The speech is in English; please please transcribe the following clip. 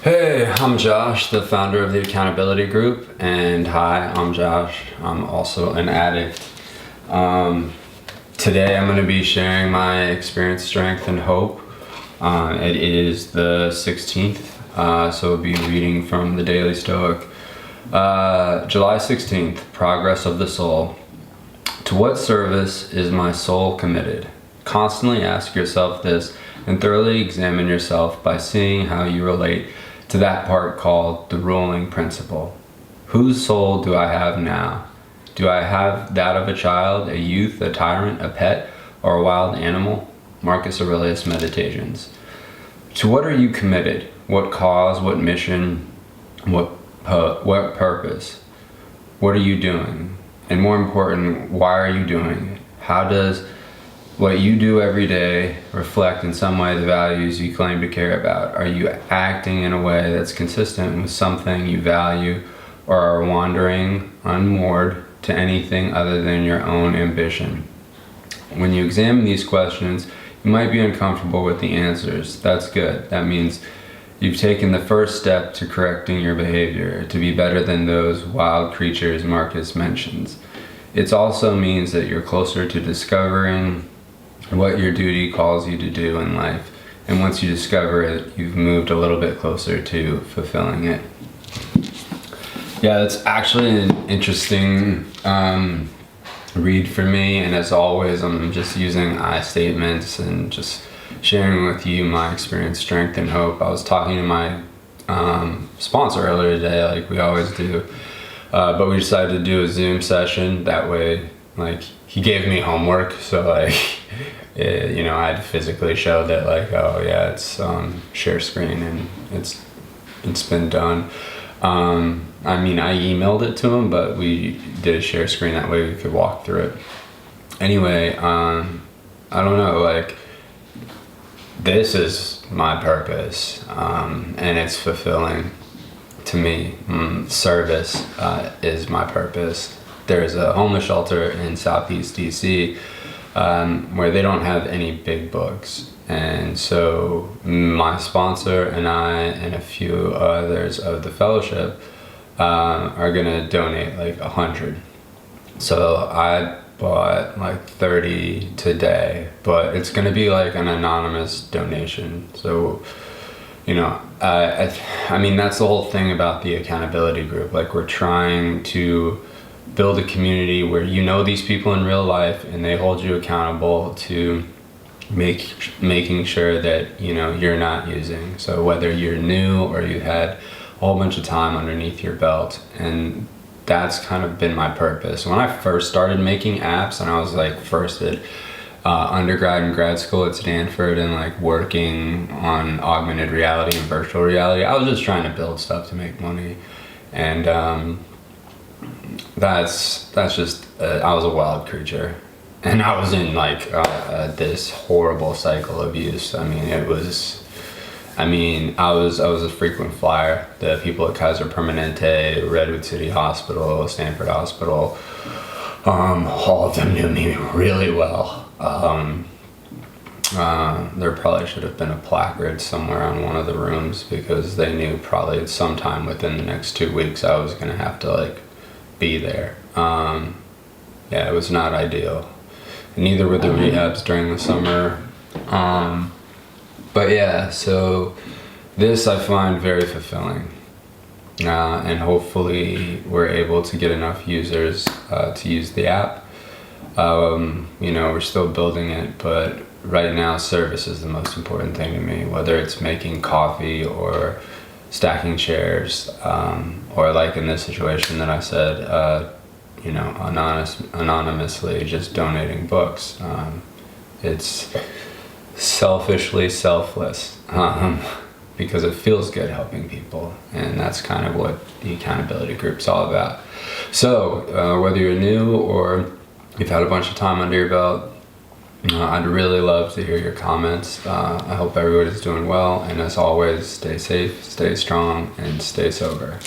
Hey, I'm Josh, the founder of the Accountability Group, and hi, I'm Josh. I'm also an addict. Today I'm going to be sharing my experience, strength, and hope. It is the 16th, so I'll be reading from the Daily Stoic. July 16th, Progress of the Soul. To what service is my soul committed? Constantly ask yourself this and thoroughly examine yourself by seeing how you relate to that part called the ruling principle. Whose soul do I have now? Do I have that of a child, a youth, a tyrant, a pet, or a wild animal? Marcus Aurelius Meditations. To what are you committed? What cause, what mission, what purpose? What are you doing? And more important, why are you doing it? How does what you do every day reflect in some way the values you claim to care about? Are you acting in a way that's consistent with something you value, or are wandering unmoored to anything other than your own ambition? When you examine these questions, you might be uncomfortable with the answers. That's good. That means you've taken the first step to correcting your behavior to be better than those wild creatures Marcus mentions. It also means that you're closer to discovering what your duty calls you to do in life. And once you discover it, you've moved a little bit closer to fulfilling it. Yeah, it's actually an interesting read for me. And as always, I'm just using I statements and just sharing with you my experience, strength, and hope. I was talking to my sponsor earlier today, like we always do. But we decided to do a Zoom session. That way, like, he gave me homework, so like, I had to physically show that, like, oh yeah, it's share screen and it's been done. I emailed it to him, but we did a share screen, that way we could walk through it. Anyway, I don't know, like, this is my purpose, and it's fulfilling to me. Service is my purpose. There's a homeless shelter in Southeast DC where they don't have any big books, and so my sponsor and I and a few others of the fellowship are gonna donate like 100. So I bought like 30 today, but it's gonna be like an anonymous donation. So that's the whole thing about the accountability group. Like, we're trying to build a community where these people in real life, and they hold you accountable to making sure that you're not using. So whether you're new or you had a whole bunch of time underneath your belt, and that's kind of been my purpose. When I first started making apps, and I was like first at undergrad and grad school at Stanford, and like working on augmented reality and virtual reality, I was just trying to build stuff to make money. And that's just I was a wild creature, and I was in like this horrible cycle of use. I was a frequent flyer. The people at Kaiser Permanente, Redwood City Hospital, Stanford Hospital, all of them knew me really well. There probably should have been a placard somewhere on one of the rooms, because they knew probably sometime within the next 2 weeks I was gonna have to like be there. It was not ideal. Neither were the rehabs during the summer. But yeah, so this I find very fulfilling. And hopefully we're able to get enough users to use the app. We're still building it, but right now service is the most important thing to me, whether it's making coffee or stacking chairs, or like in this situation that I said, anonymously just donating books. It's selfishly selfless, because it feels good helping people, and that's kind of what the accountability group's all about. So whether you're new or you've had a bunch of time under your belt, I'd really love to hear your comments. I hope everybody's doing well, and as always, stay safe, stay strong, and stay sober.